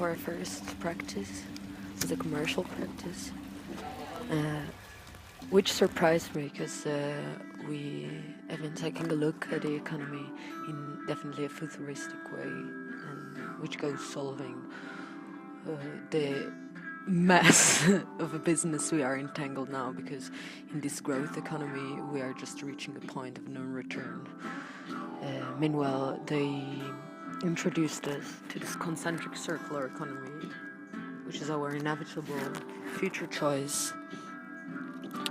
our first practice was a commercial practice, which surprised me because we have been taking a look at the economy in definitely a futuristic way, and which goes solving the mess of a business we are entangled now, because in this growth economy we are just reaching a point of no return. Meanwhile, they introduced us to this concentric circular economy, which is our inevitable future choice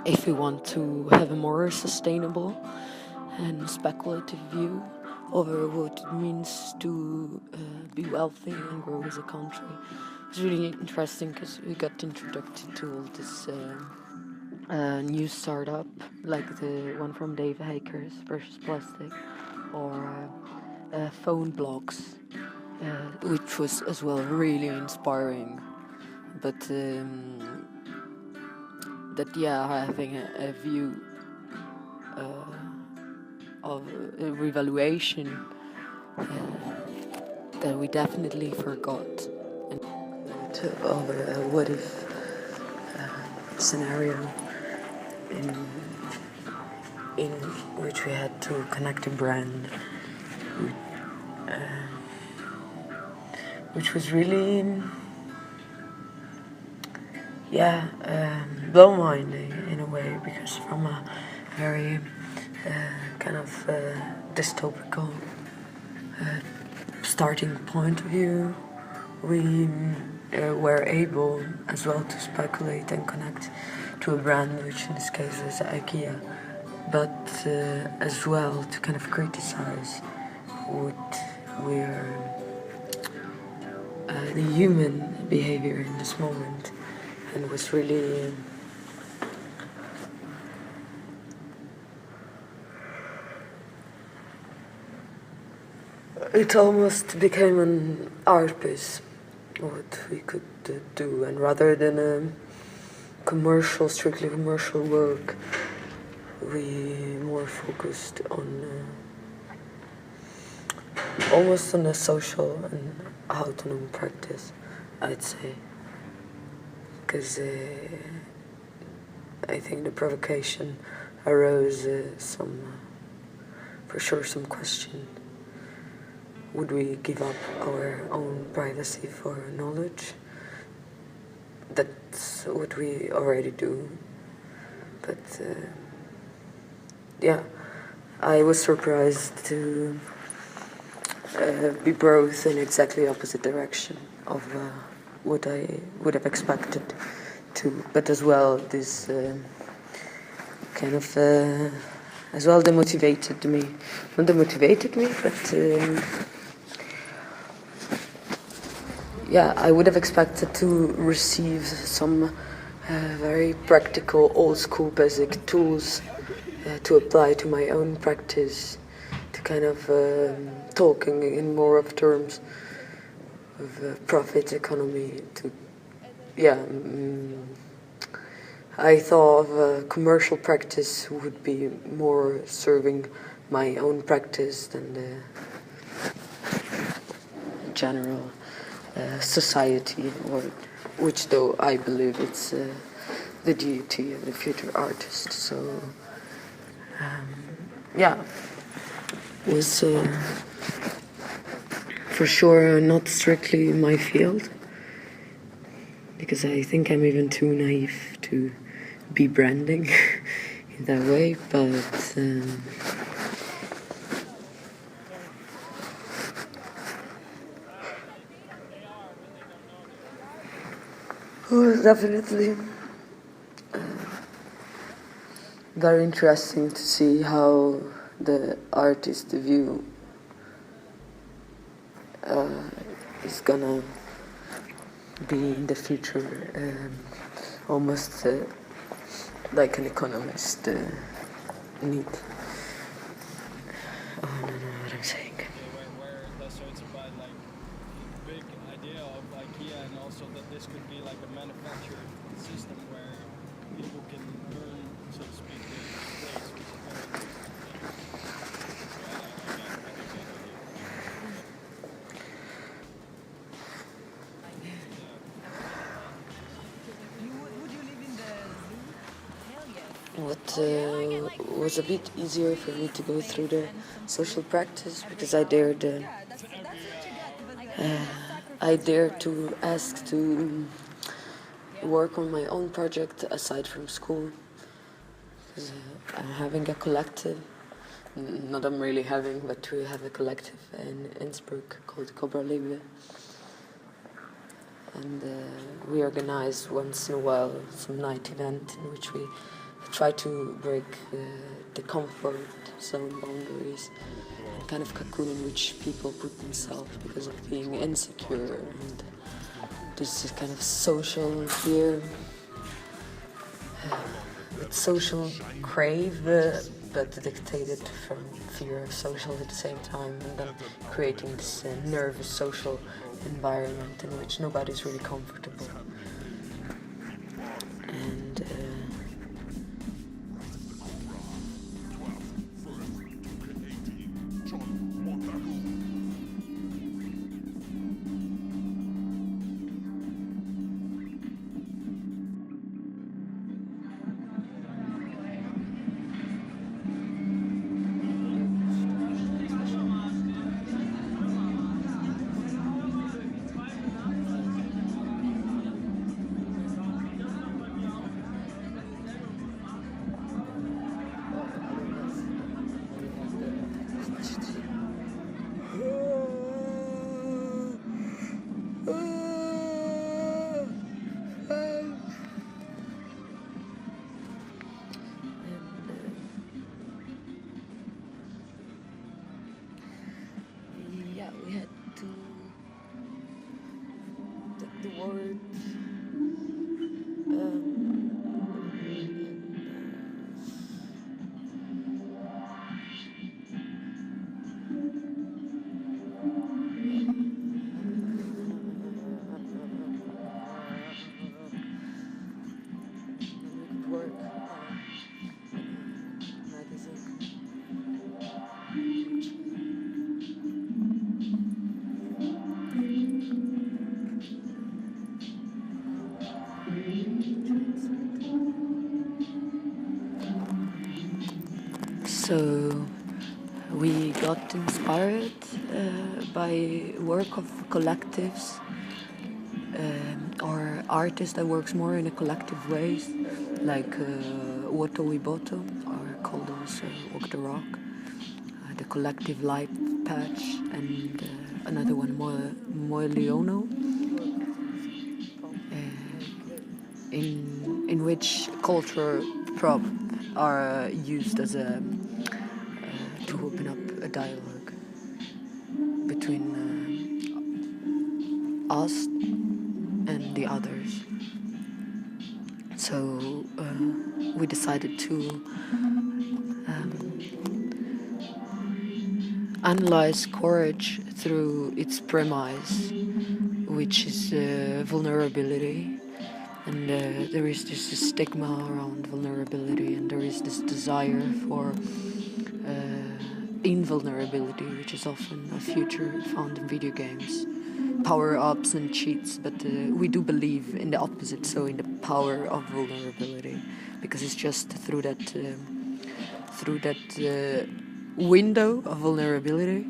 if we want to have a more sustainable and speculative view over what it means to be wealthy and grow as a country. It's really interesting because we got introduced to all this new startup, like the one from Dave Hackers versus Plastic, or phone blogs, which was as well really inspiring. But having a view of a revaluation that we definitely forgot, and of a what if scenario in which we had to connect a brand, which was really blow-minding in a way, because from a very kind of dystopical starting point of view, we were able as well to speculate and connect to a brand, which in this case is IKEA, but as well to kind of criticize what we're the human behavior in this moment, and was really it almost became an art piece, what we could do, and rather than a strictly commercial work, we more focused on almost on a social and autonomous practice, I'd say, because I think the provocation arose for sure some question. Would we give up our own privacy for knowledge? That's what we already do. But I was surprised to be brought in exactly opposite direction of what I would have expected to. But as well, this kind of as well demotivated me. Not demotivated me, but I would have expected to receive some very practical, old-school, basic tools to apply to my own practice, to kind of talking in more of terms of profit economy. I thought of commercial practice would be more serving my own practice than the general society, or which though I believe it's the duty of the future artist. So was for sure not strictly my field, because I think I'm even too naive to be branding in that way, but it was definitely very interesting to see how the artist view is gonna be in the future, almost like an economist need. Oh, I don't know what I'm saying. So it's about like big idea of IKEA, and also that this could be like a manufactured system where people can earn, so to speak, the place, which is very interesting. what was a bit easier for me to go through the social practice because I dared to ask to work on my own project aside from school. Because I'm having a collective, not I'm really having, but we have a collective in Innsbruck called Cobra Libre. And we organize once in a while some night event in which we try to break the comfort zone boundaries and kind of cocoon which people put themselves because of being insecure and this kind of social fear, with social crave, but dictated from fear of social at the same time, and then creating this nervous social environment in which nobody's really comfortable. And yeah, we had to take the word work magazine. So we got inspired by work of collectives or artists that works more in a collective ways, like Woto Wiboto, or called also Walk the Rock, the collective light patch, and another one, Moi Leono, in which culture prop are used as a to open up a dialogue between us and the others. So we decided to analyze courage through its premise, which is vulnerability. And there is this stigma around vulnerability, and there is this desire for invulnerability, which is often a feature found in video games. Power-ups and cheats, but we do believe in the opposite, so in the power of vulnerability, because it's just through that window of vulnerability,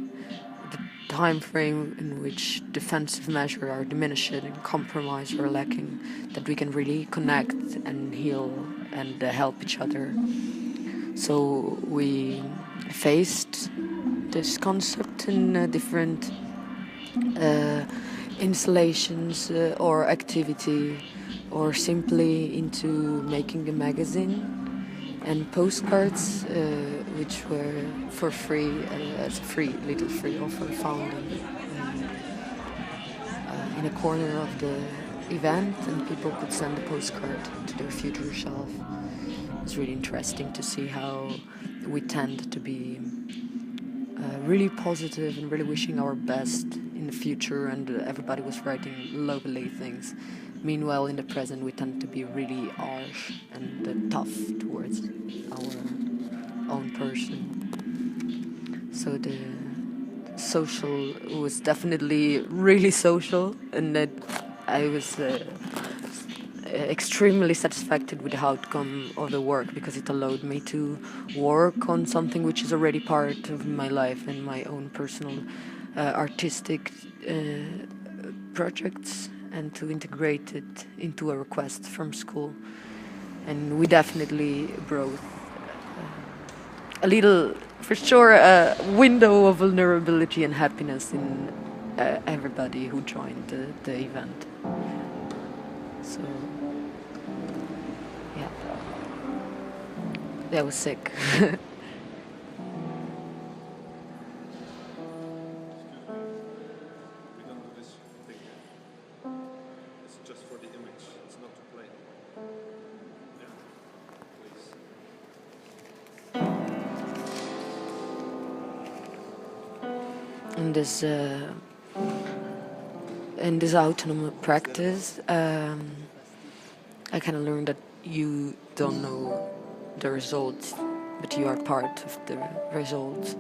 the time frame in which defensive measures are diminishing and compromise are lacking, that we can really connect and heal and help each other. So we faced this concept in different installations or activity, or simply into making a magazine and postcards, which were for free, as a little free offer found in a corner of the event, and people could send a postcard to their future self. It's really interesting to see how we tend to be really positive and really wishing our best in the future, and everybody was writing lovely things. Meanwhile, in the present, we tend to be really harsh and tough towards our own person. So the social was definitely really social, and that I was extremely satisfied with the outcome of the work, because it allowed me to work on something which is already part of my life and my own personal artistic projects, and to integrate it into a request from school. And we definitely brought a little, for sure, a window of vulnerability and happiness in everybody who joined the event. So, yeah, that was sick. In this autonomous practice, I kind of learned that you don't know the results, but you are part of the results.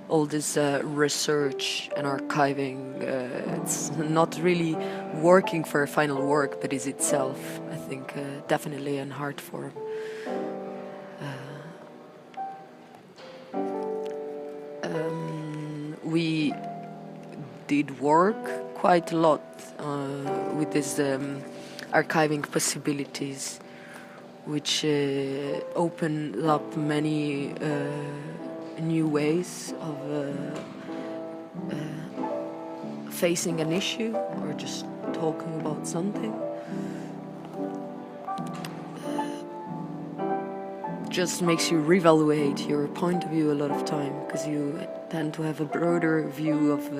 All this research and archiving, it's not really working for a final work, but is itself, I think, definitely an art form. We did work quite a lot with these archiving possibilities, which opened up many new ways of facing an issue or just talking about something. Just makes you reevaluate your point of view a lot of time, because you tend to have a broader view of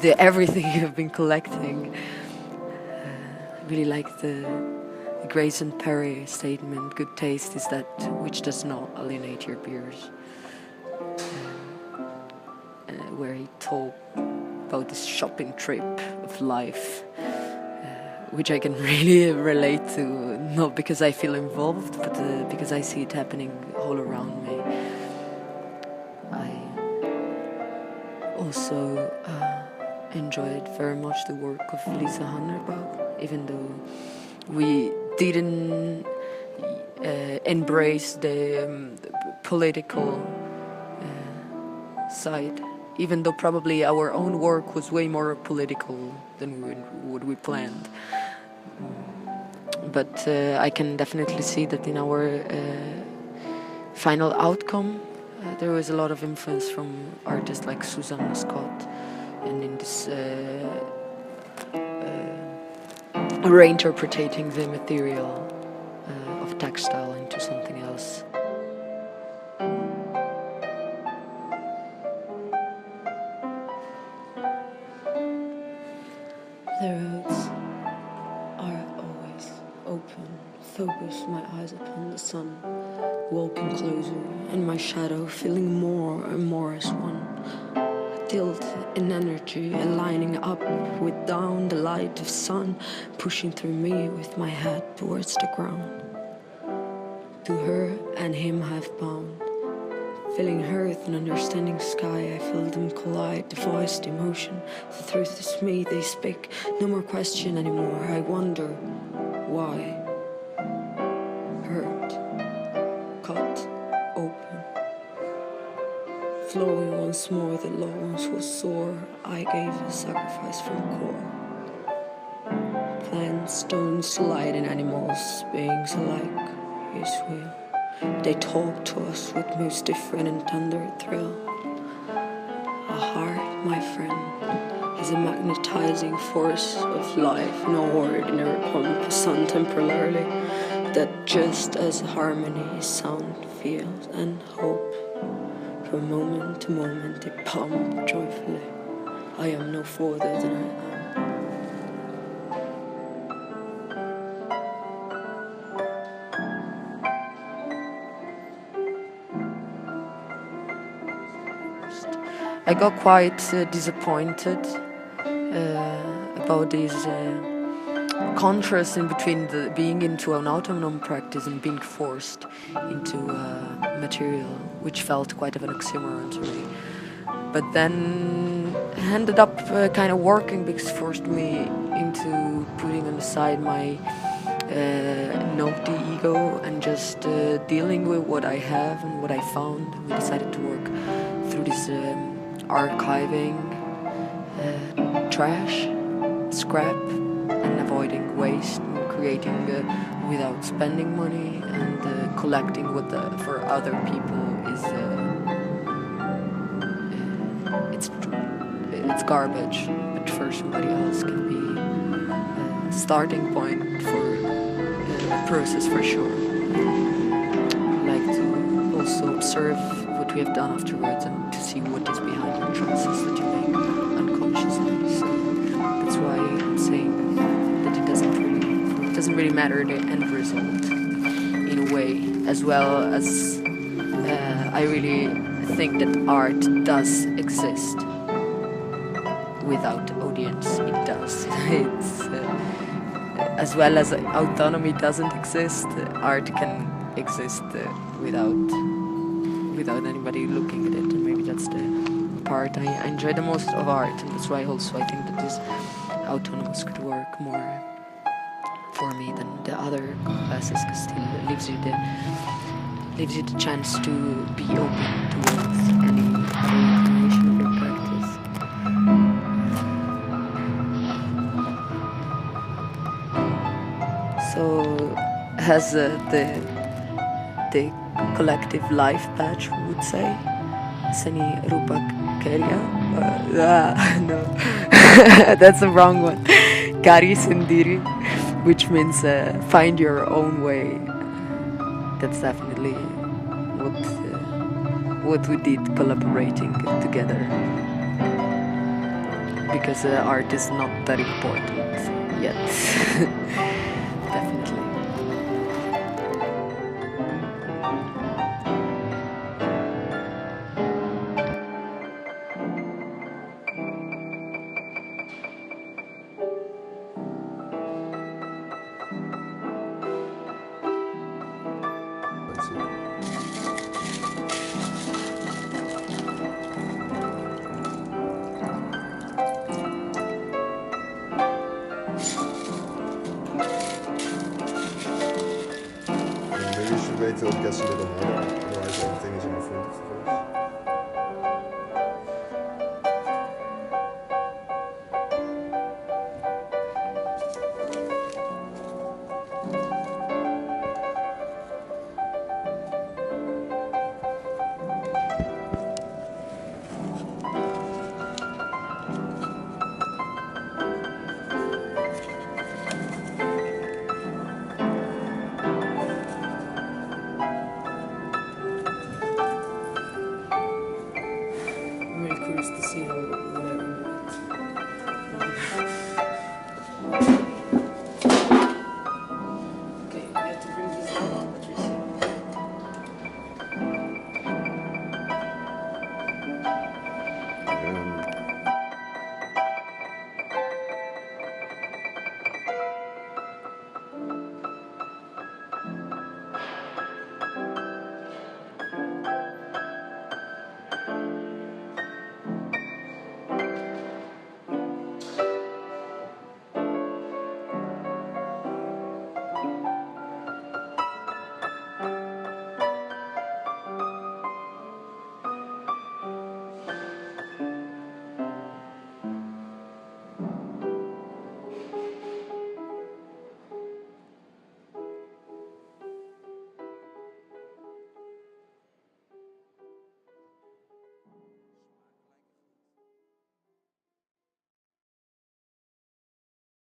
the everything you've been collecting. I really like the Grace and Perry statement, "Good taste is that which does not alienate your peers," where he talked about this shopping trip of life, which I can really relate to, not because I feel involved, but because I see it happening all around me. I also enjoyed very much the work of Lisa Hannerbach, even though we didn't embrace the political side, even though probably our own work was way more political than what we planned. But I can definitely see that in our final outcome, there was a lot of influence from artists like Susanna Scott, and in this reinterpreting the material of textile into something else. The roads are always open. Focus my eyes upon the sun, walking closer, and my shadow feeling more and more as one. Tilt in energy, aligning up with down the light of sun, pushing through me with my head towards the ground. To her and him have bound. Feeling earth and understanding sky, I feel them collide, the voice, the emotion. The truth is me, they speak. No more question anymore. I wonder why. Hurt, cut, open. Flowing once more, the low once was sore. I gave a sacrifice from core. Plants, stones, sliding animals, beings alike, his will. They talk to us with most different and tender thrill. A heart, my friend, is a magnetizing force of life, no ordinary pump, sun temporarily, that just as harmony is sound, feels, and hope, from moment to moment they pump joyfully. I am no further than I am. I got quite disappointed about this contrast in between being into an autonomous practice and being forced into material, which felt quite of an oxymoron to me. But then ended up kind of working, because it forced me into putting on the side my note the ego and just dealing with what I have and what I found. We decided to work through this archiving trash, scrap, and avoiding waste, and creating without spending money, and collecting what for other people is it's garbage, but for somebody else can be a starting point for a process for sure. I like to also observe what we have done afterwards and to see what is behind the choices that you make unconsciously. So that's why I'm saying that it doesn't really matter the end result in a way, as well as I really think that art does exist without audience. It does. It's as well as autonomy doesn't exist, art can exist without anybody looking at it, and maybe that's the part I enjoy the most of art, and that's why also I think that this autonomous could work more for me than the other classes, because still it leaves you the chance to be open towards any other inclination of your practice. So has the collective life patch, we would say, Sani Rupa Keria? No, that's the wrong one. Kari Sindiri, which means find your own way. That's definitely what we did collaborating together, because art is not that important yet. Definitely. Maybe you should wait till it gets a little harder.